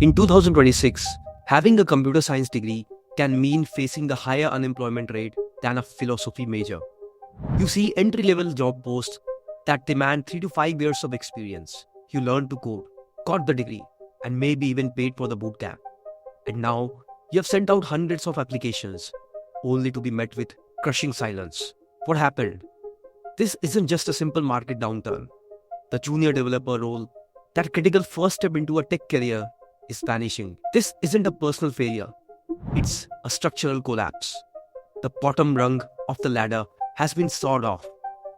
In 2026, having a computer science degree can mean facing the higher unemployment rate than a philosophy major. You see entry-level job posts that demand 3 to 5 years of experience. You learn to code, got the degree, and maybe even paid for the bootcamp. And now, you have sent out hundreds of applications, only to be met with crushing silence. What happened? This isn't just a simple market downturn. The junior developer role, that critical first step into a tech career, is vanishing. This isn't a personal failure. It's a structural collapse. The bottom rung of the ladder has been sawed off,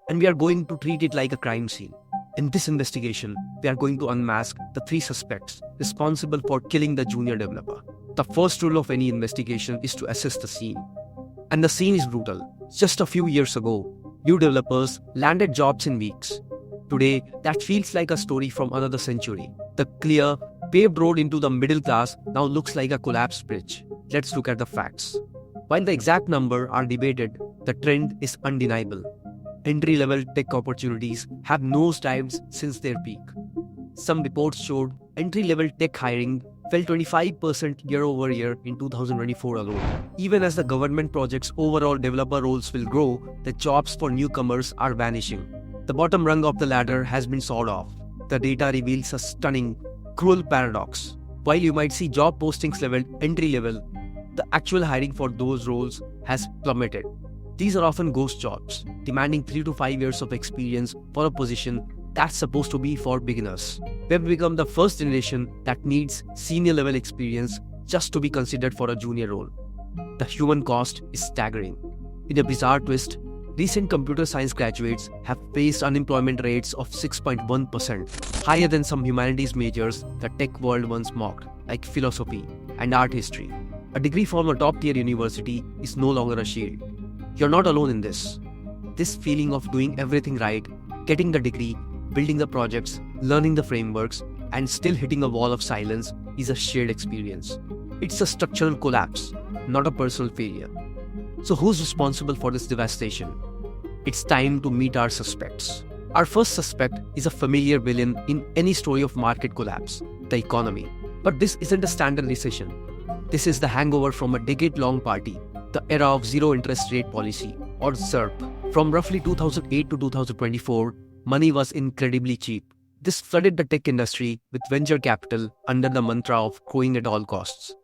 and we are going to treat it like a crime scene. In this investigation, we are going to unmask the 3 suspects responsible for killing the junior developer. The first rule of any investigation is to assess the scene. And the scene is brutal. Just a few years ago, new developers landed jobs in weeks. Today, that feels like a story from another century. The clear, paved road into the middle class now looks like a collapsed bridge. Let's look at the facts. While the exact number are debated, the trend is undeniable. Entry-level tech opportunities have nosedived since their peak. Some reports showed entry-level tech hiring fell 25% year-over-year in 2024 alone. Even as the government projects overall developer roles will grow, the jobs for newcomers are vanishing. The bottom rung of the ladder has been sawed off. The data reveals a stunning, cruel paradox. While you might see job postings leveled entry-level, the actual hiring for those roles has plummeted. These are often ghost jobs, demanding 3 to 5 years of experience for a position that's supposed to be for beginners. We have become the first generation that needs senior level experience just to be considered for a junior role. The human cost is staggering. In a bizarre twist, recent computer science graduates have faced unemployment rates of 6.1%, higher than some humanities majors the tech world once mocked, like philosophy and art history. A degree from a top-tier university is no longer a shield. You're not alone in this. This feeling of doing everything right, getting the degree, building the projects, learning the frameworks, and still hitting a wall of silence is a shared experience. It's a structural collapse, not a personal failure. So who's responsible for this devastation? It's time to meet our suspects. Our first suspect is a familiar villain in any story of market collapse, the economy. But this isn't a standard recession. This is the hangover from a decade-long party, the era of zero interest rate policy, or ZIRP. From roughly 2008 to 2024, money was incredibly cheap. This flooded the tech industry with venture capital under the mantra of growing at all costs.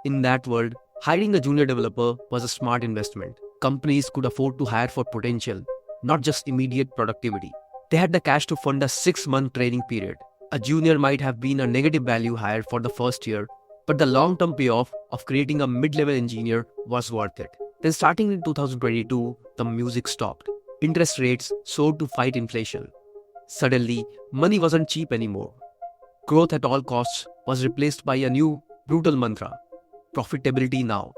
In that world, hiring a junior developer was a smart investment. Companies could afford to hire for potential, not just immediate productivity. They had the cash to fund a 6-month training period. A junior might have been a negative value hire for the first year, but the long-term payoff of creating a mid-level engineer was worth it. Then starting in 2022, the music stopped. Interest rates soared to fight inflation. Suddenly, money wasn't cheap anymore. Growth at all costs was replaced by a new, brutal mantra: profitability now.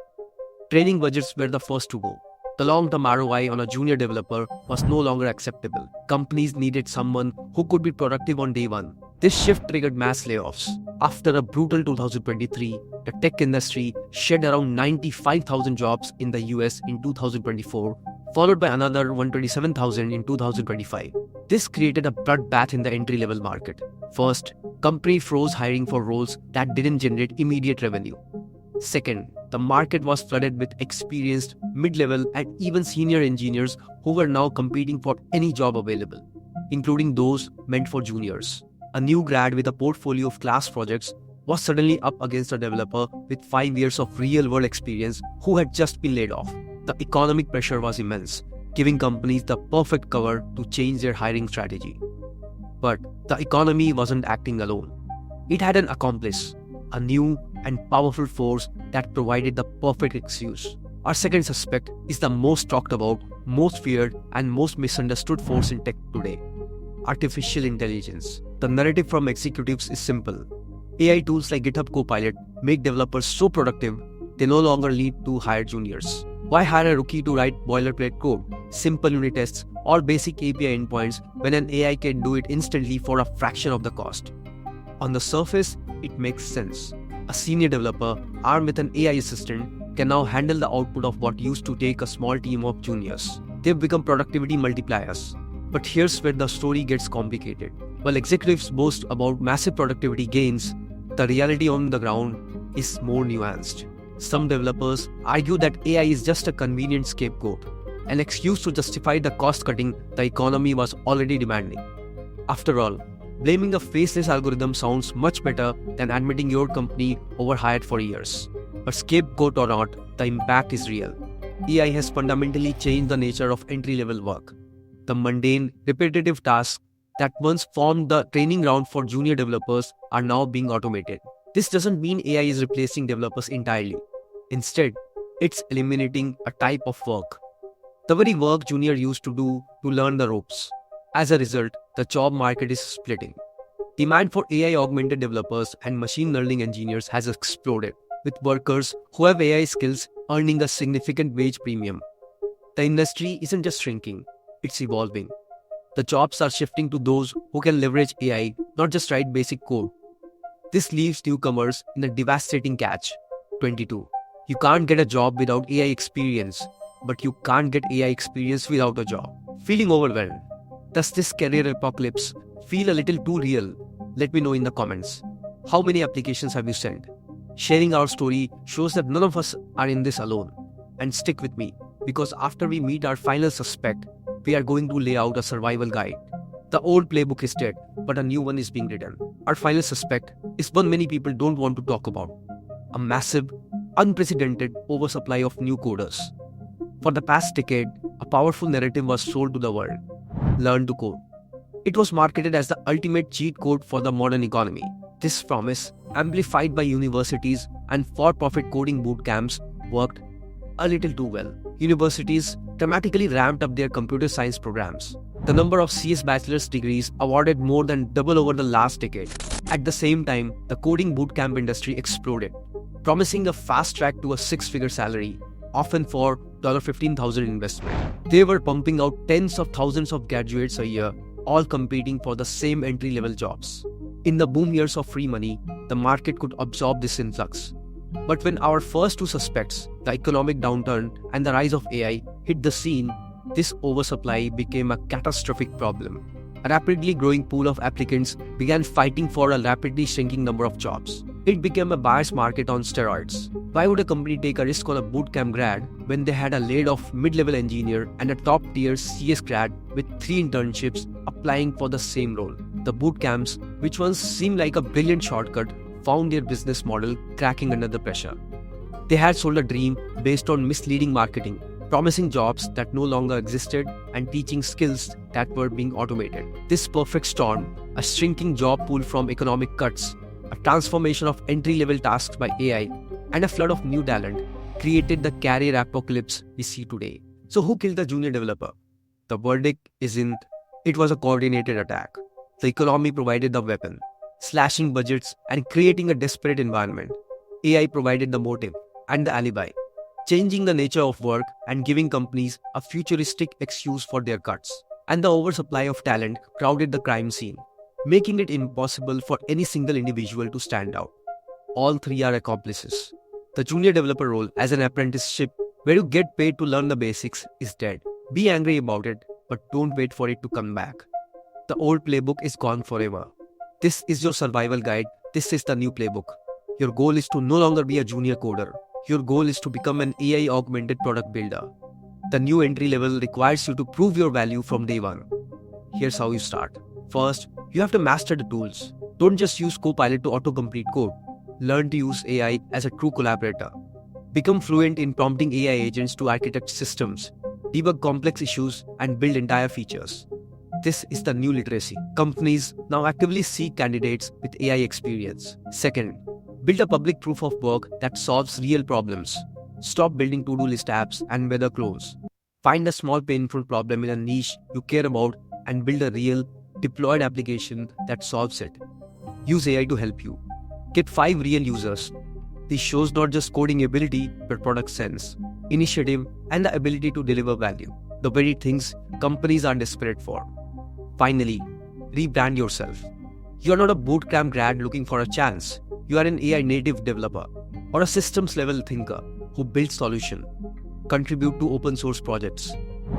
Training budgets were the first to go. The long-term ROI on a junior developer was no longer acceptable. Companies needed someone who could be productive on day one. This shift triggered mass layoffs. After a brutal 2023, the tech industry shed around 95,000 jobs in the US in 2024, followed by another 127,000 in 2025. This created a bloodbath in the entry-level market. First, companies froze hiring for roles that didn't generate immediate revenue. Second, the market was flooded with experienced, mid-level, and even senior engineers who were now competing for any job available, including those meant for juniors. A new grad with a portfolio of class projects was suddenly up against a developer with 5 years of real-world experience who had just been laid off. The economic pressure was immense, giving companies the perfect cover to change their hiring strategy. But the economy wasn't acting alone. It had an accomplice, a new and powerful force that provided the perfect excuse. Our second suspect is the most talked about, most feared, and most misunderstood force in tech today: artificial intelligence. The narrative from executives is simple. AI tools like GitHub Copilot make developers so productive, they no longer need to hire juniors. Why hire a rookie to write boilerplate code, simple unit tests, or basic API endpoints when an AI can do it instantly for a fraction of the cost? On the surface, it makes sense. A senior developer armed with an AI assistant can now handle the output of what used to take a small team of juniors. They've become productivity multipliers. But here's where the story gets complicated. While executives boast about massive productivity gains, The reality on the ground is more nuanced. Some developers argue that AI is just a convenient scapegoat, an excuse to justify the cost cutting the economy was already demanding. After all, blaming a faceless algorithm sounds much better than admitting your company overhired for years. But scapegoat or not, the impact is real. AI has fundamentally changed the nature of entry-level work. The mundane, repetitive tasks that once formed the training ground for junior developers are now being automated. This doesn't mean AI is replacing developers entirely. Instead, it's eliminating a type of work. The very work junior used to do to learn the ropes. As a result, the job market is splitting. Demand for AI-augmented developers and machine learning engineers has exploded, with workers who have AI skills earning a significant wage premium. The industry isn't just shrinking, it's evolving. The jobs are shifting to those who can leverage AI, not just write basic code. This leaves newcomers in a devastating catch-22. You can't get a job without AI experience, but you can't get AI experience without a job. Feeling overwhelmed? Does this career apocalypse feel a little too real? Let me know in the comments. How many applications have you sent? Sharing our story shows that none of us are in this alone. And stick with me, because after we meet our final suspect, we are going to lay out a survival guide. The old playbook is dead, but a new one is being written. Our final suspect is one many people don't want to talk about. A massive, unprecedented oversupply of new coders. For the past decade, a powerful narrative was sold to the world. Learn to code. It was marketed as the ultimate cheat code for the modern economy. This promise, amplified by universities and for-profit coding bootcamps, worked a little too well. Universities dramatically ramped up their computer science programs. The number of CS bachelor's degrees awarded more than doubled over the last decade. At the same time, the coding bootcamp industry exploded, promising a fast track to a six-figure salary, often for $15,000 investment. They were pumping out tens of thousands of graduates a year, all competing for the same entry-level jobs. In the boom years of free money, the market could absorb this influx. But when our first two suspects, the economic downturn and the rise of AI, hit the scene, this oversupply became a catastrophic problem. A rapidly growing pool of applicants began fighting for a rapidly shrinking number of jobs. It became a buyer's market on steroids. Why would a company take a risk on a bootcamp grad when they had a laid-off mid-level engineer and a top-tier CS grad with 3 internships applying for the same role? The bootcamps, which once seemed like a brilliant shortcut, found their business model cracking under the pressure. They had sold a dream based on misleading marketing, promising jobs that no longer existed and teaching skills that were being automated. This perfect storm, a shrinking job pool from economic cuts, a transformation of entry-level tasks by AI, and a flood of new talent, created the career apocalypse we see today. So who killed the junior developer? The verdict isn't, it was a coordinated attack. The economy provided the weapon, slashing budgets and creating a desperate environment. AI provided the motive and the alibi, changing the nature of work and giving companies a futuristic excuse for their cuts. And the oversupply of talent crowded the crime scene, making it impossible for any single individual to stand out. All three are accomplices. The junior developer role as an apprenticeship where you get paid to learn the basics is dead. Be angry about it, but don't wait for it to come back. The old playbook is gone forever. This is your survival guide. This is the new playbook. Your goal is to no longer be a junior coder. Your goal is to become an AI-augmented product builder. The new entry level requires you to prove your value from day one. Here's how you start. First, you have to master the tools. Don't just use Copilot to auto-complete code. Learn to use AI as a true collaborator. Become fluent in prompting AI agents to architect systems, debug complex issues, and build entire features. This is the new literacy. Companies now actively seek candidates with AI experience. Second, build a public proof of work that solves real problems. Stop building to-do list apps and weather clones. Find a small painful problem in a niche you care about and build a real, deployed application that solves it. Use AI to help you. Get 5 real users. This shows not just coding ability, but product sense, initiative, and the ability to deliver value. The very things companies are desperate for. Finally, rebrand yourself. You are not a bootcamp grad looking for a chance. You are an AI native developer or a systems level thinker who builds solutions. Contribute to open source projects.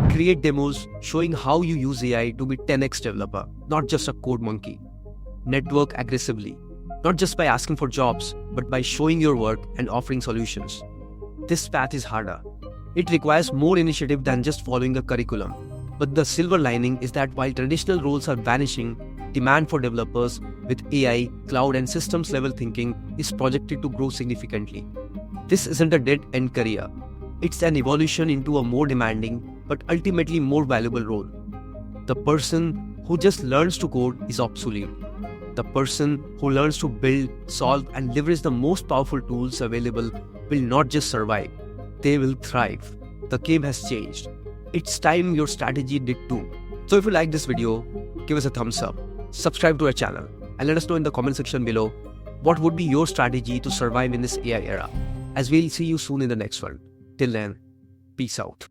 Create demos showing how you use AI to be 10x developer, not just a code monkey. Network aggressively. not just by asking for jobs, but by showing your work and offering solutions. This path is harder. It requires more initiative than just following a curriculum. But the silver lining is that while traditional roles are vanishing, demand for developers with AI, cloud, and systems level thinking is projected to grow significantly. This isn't a dead-end career. It's an evolution into a more demanding, but ultimately more valuable role. The person who just learns to code is obsolete. The person who learns to build, solve, and leverage the most powerful tools available will not just survive, they will thrive. The game has changed. It's time your strategy did too. So if you like this video, give us a thumbs up, subscribe to our channel, and let us know in the comment section below what would be your strategy to survive in this AI era. As we'll see you soon in the next one. Till then, peace out.